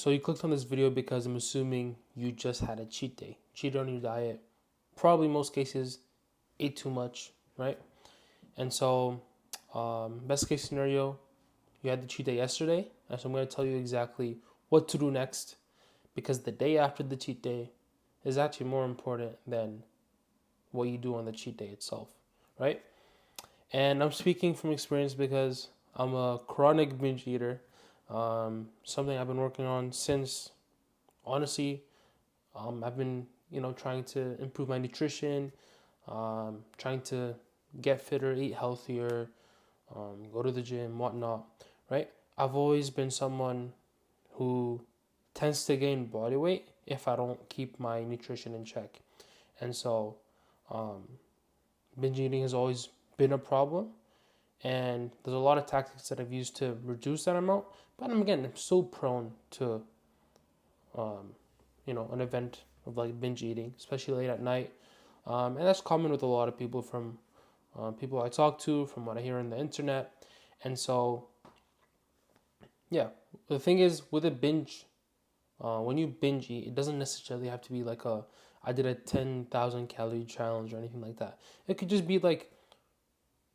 So you clicked on this video because I'm assuming you just had a cheat day, cheated on your diet. Probably most cases ate too much, right? And so, best case scenario, you had the cheat day yesterday, and so I'm going to tell you exactly what to do next because the day after the cheat day is actually more important than what you do on the cheat day itself, right? And I'm speaking from experience because I'm a chronic binge eater. Something I've been working on since, honestly, I've been, trying to improve my nutrition, trying to get fitter, eat healthier, go to the gym, whatnot, right? I've always been someone who tends to gain body weight if I don't keep my nutrition in check. And so, um, binge eating has always been a problem. And there's a lot of tactics that I've used to reduce that amount. But I'm so prone to, um, an event of like binge eating, especially late at night. And that's common with a lot of people from people I talk to, from what I hear on the internet. And so, yeah, the thing is with a binge, when you binge eat, it doesn't necessarily have to be like I did a 10,000 calorie challenge or anything like that. It could just be like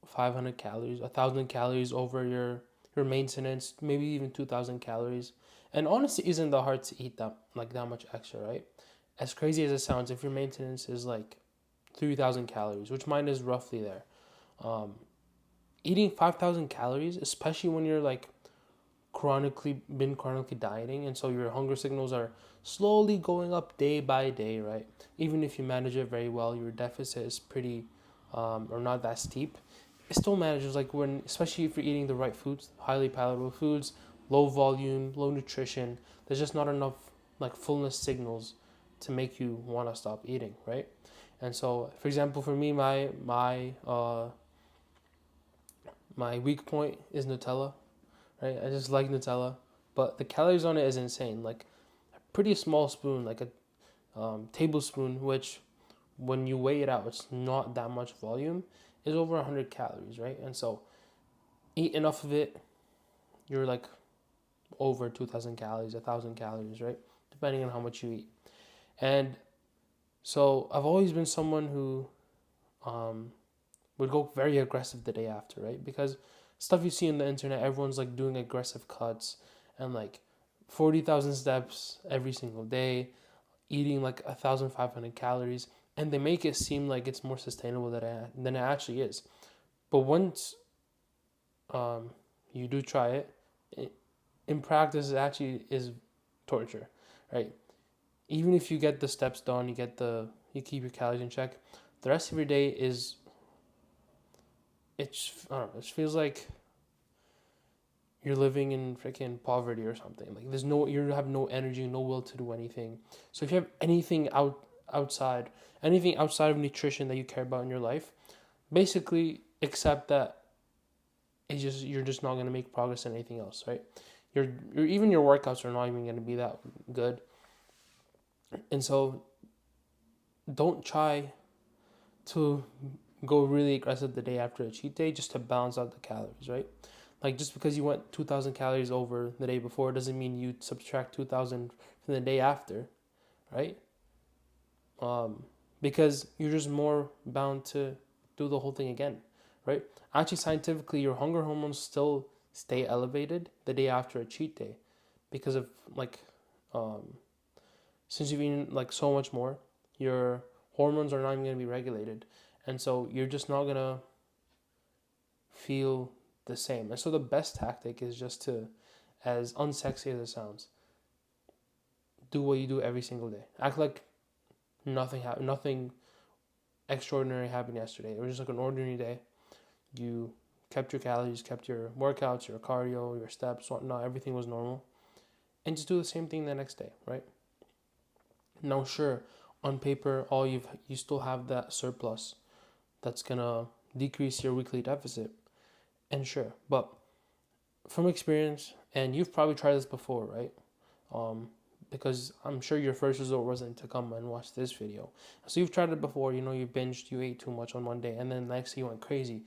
500 calories, 1,000 calories over your maintenance, maybe even 2,000 calories. And honestly, isn't that hard to eat that much extra, right? As crazy as it sounds, if your maintenance is like 3,000 calories, which mine is roughly there, um, eating 5,000 calories, especially when you're like chronically dieting, and so your hunger signals are slowly going up day by day, right? Even if you manage it very well, your deficit is pretty or not that steep. It still manages like when, especially if you're eating the right foods, highly palatable foods, low volume, low nutrition. There's just not enough like fullness signals to make you want to stop eating, right? And so, for example, for me, my weak point is Nutella, right? I just like Nutella, but the calories on it is insane. Like a pretty small spoon, like a tablespoon, which when you weigh it out, it's not that much volume, is over 100 calories, right? And so eat enough of it, you're like over 2,000 calories, 1,000 calories, right? Depending on how much you eat. And so I've always been someone who um, would go very aggressive the day after, right? Because stuff you see on the internet, everyone's like doing aggressive cuts and like 40,000 steps every single day, eating like 1,500 calories, and they make it seem like it's more sustainable than it actually is. But once you do try it, in practice, it actually is torture, right? Even if you get the steps done, you keep your calories in check, the rest of your day is I don't know, it feels like you're living in freaking poverty or something. Like you have no energy, no will to do anything. So if you have outside, anything outside of nutrition that you care about in your life, basically accept that you're just not gonna make progress in anything else, right? Even your workouts are not even gonna be that good, and so don't try to go really aggressive the day after a cheat day just to balance out the calories, right? Like just because you went 2,000 calories over the day before doesn't mean you subtract 2,000 from the day after, right? Because you're just more bound to do the whole thing again, right? Actually, scientifically, your hunger hormones still stay elevated the day after a cheat day because of like, um, since you've eaten like so much more, your hormones are not even going to be regulated. And so you're just not going to feel the same. And so the best tactic is just to, as unsexy as it sounds, do what you do every single day. Act like nothing extraordinary happened yesterday. It was just like an ordinary day. You kept your calories, kept your workouts, your cardio, your steps, whatnot. Everything was normal. And just do the same thing the next day, right? Now, sure, on paper, you still have that surplus that's gonna decrease your weekly deficit. And sure, but from experience, and you've probably tried this before, right? Because I'm sure your first resort wasn't to come and watch this video. So you've tried it before. You binged, you ate too much on one day, and then next day you went crazy.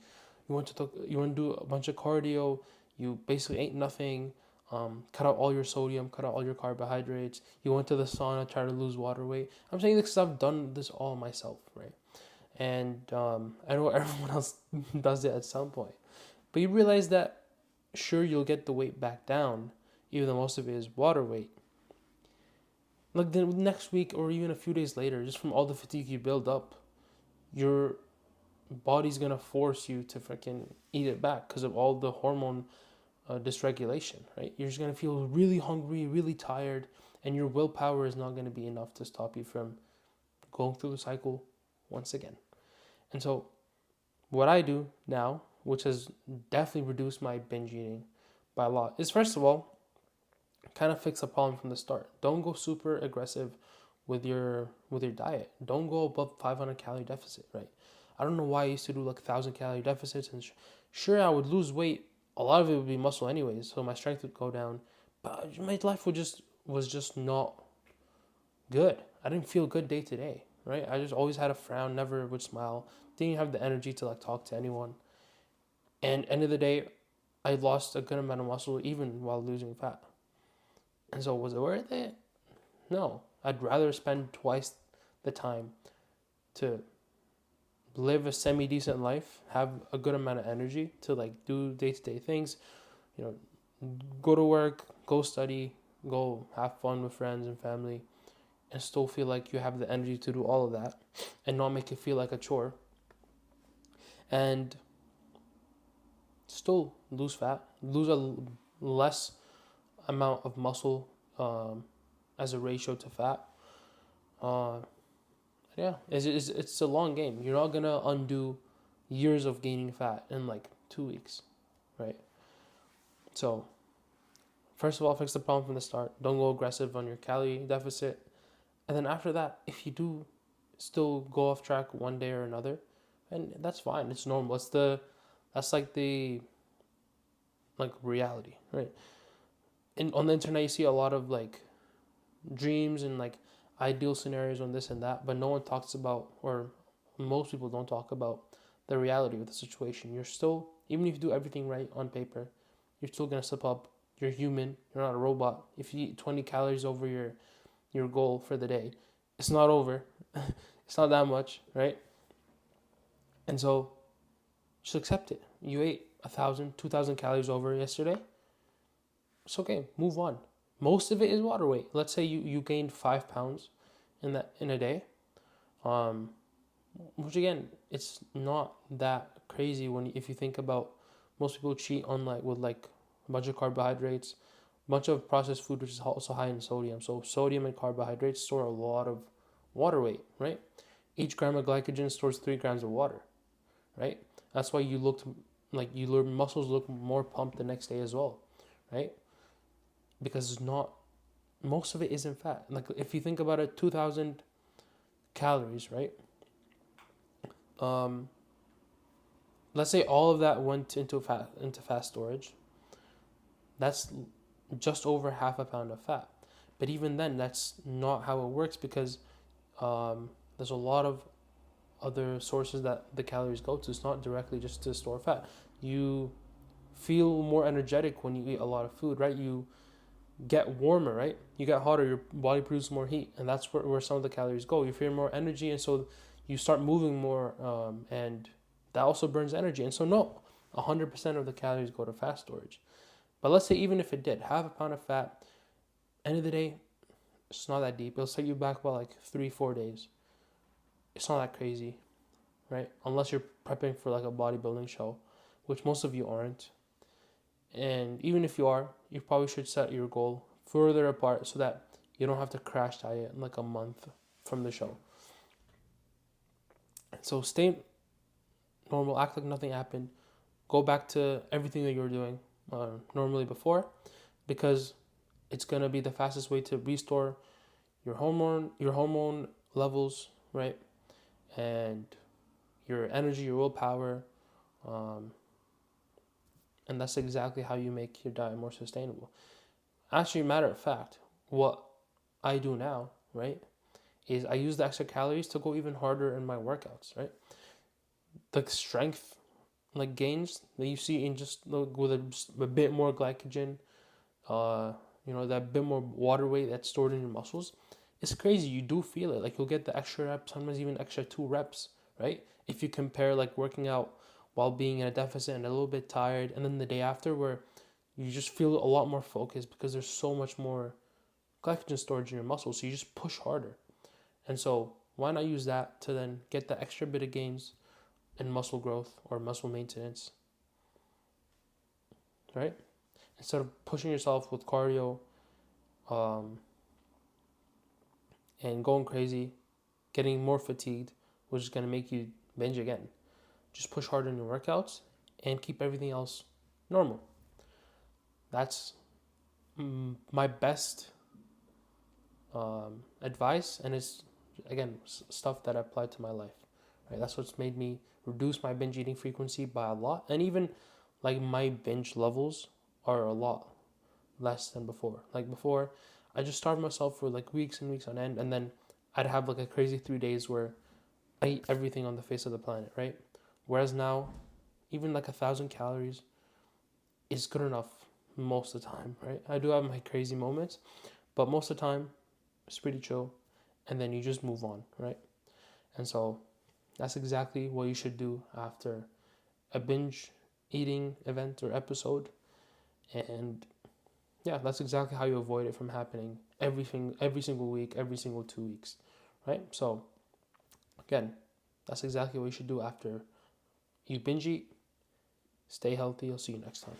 You want to do a bunch of cardio. You basically ate nothing. cut out all your sodium, cut out all your carbohydrates. You went to the sauna, try to lose water weight. I'm saying this because I've done this all myself, right? And I know everyone else does it at some point. But you realize that sure, you'll get the weight back down, even though most of it is water weight. Like the next week or even a few days later, just from all the fatigue you build up, your body's gonna force you to freaking eat it back because of all the hormone dysregulation, right? You're just gonna feel really hungry, really tired, and your willpower is not gonna be enough to stop you from going through the cycle once again. And so, what I do now, which has definitely reduced my binge eating by a lot, is first of all, kind of fix the problem from the start. Don't go super aggressive with your diet. Don't go above 500 calorie deficit, right? I don't know why I used to do like 1,000 calorie deficits, and sure, I would lose weight. A lot of it would be muscle anyways, so my strength would go down, but my life was just not good. I didn't feel good day to day, right? I just always had a frown, never would smile, didn't have the energy to like talk to anyone. And end of the day, I lost a good amount of muscle even while losing fat. And so was it worth it? No. I'd rather spend twice the time to live a semi decent life, have a good amount of energy to like do day to day things, you know, go to work, go study, go have fun with friends and family, and still feel like you have the energy to do all of that and not make it feel like a chore. And still lose fat, lose a less amount of muscle as a ratio to fat. Uh, yeah, it's a long game. You're not gonna undo years of gaining fat in like 2 weeks, right? So first of all, fix the problem from the start. Don't go aggressive on your calorie deficit, and then after that, if you do still go off track one day or another, and that's fine. It's normal. That's like the like reality, right? And on the internet, you see a lot of like dreams and like ideal scenarios on this and that, but no one talks about, or most people don't talk about the reality of the situation. You're still, even if you do everything right on paper, you're still gonna slip up. You're human. You're not a robot. If you eat 20 calories over your goal for the day, it's not over. It's not that much, right? And so just accept it. You ate 1,000, 2,000 calories over yesterday. It's okay. Move on. Most of it is water weight. Let's say you gained 5 pounds in a day, which again, it's not that crazy if you think about most people cheat on like with like a bunch of carbohydrates, a bunch of processed food which is also high in sodium. So sodium and carbohydrates store a lot of water weight, right? Each gram of glycogen stores 3 grams of water, right? That's why your muscles look more pumped the next day as well, right? Because it's not, most of it isn't fat. Like if you think about it, 2,000 calories, right? Let's say all of that went into fat storage. That's just over half a pound of fat. But even then, that's not how it works because there's a lot of other sources that the calories go to. It's not directly just to store fat. You feel more energetic when you eat a lot of food, right? You get warmer, right? You get hotter, your body produces more heat, and that's where some of the calories go. You feel more energy, and so you start moving more, and that also burns energy. And so no, 100% of the calories go to fat storage. But let's say even if it did, half a pound of fat, end of the day, it's not that deep. It'll set you back about like 3-4 days. It's not that crazy, right? Unless you're prepping for like a bodybuilding show, which most of you aren't. And even if you are, you probably should set your goal further apart so that you don't have to crash diet in like a month from the show. So stay normal, act like nothing happened. Go back to everything that you were doing normally before, because it's gonna be the fastest way to restore your hormone levels, right? And your energy, your willpower, and that's exactly how you make your diet more sustainable. Actually, matter of fact, what I do now, right, is I use the extra calories to go even harder in my workouts, right? The strength like gains that you see in just with a bit more glycogen that bit more water weight that's stored in your muscles, it's crazy. You do feel it. Like you'll get the extra reps, sometimes even extra 2 reps, right? If you compare like working out while being in a deficit and a little bit tired, and then the day after where you just feel a lot more focused because there's so much more glycogen storage in your muscles. So you just push harder. And so why not use that to then get the extra bit of gains in muscle growth or muscle maintenance, right? Instead of pushing yourself with cardio um, and going crazy, getting more fatigued, which is going to make you binge again. Just push harder in your workouts and keep everything else normal. That's my best advice, and it's again stuff that I apply to my life. Right, that's what's made me reduce my binge eating frequency by a lot, and even like my binge levels are a lot less than before. Like before, I just starved myself for like weeks and weeks on end, and then I'd have like a crazy 3 days where I eat everything on the face of the planet, right? Whereas now, even like 1,000 calories is good enough most of the time, right? I do have my crazy moments, but most of the time, it's pretty chill, and then you just move on, right? And so that's exactly what you should do after a binge eating event or episode. And yeah, that's exactly how you avoid it from happening every single week, every single 2 weeks, right? So again, that's exactly what you should do after you binge eat. Stay healthy. I'll see you next time.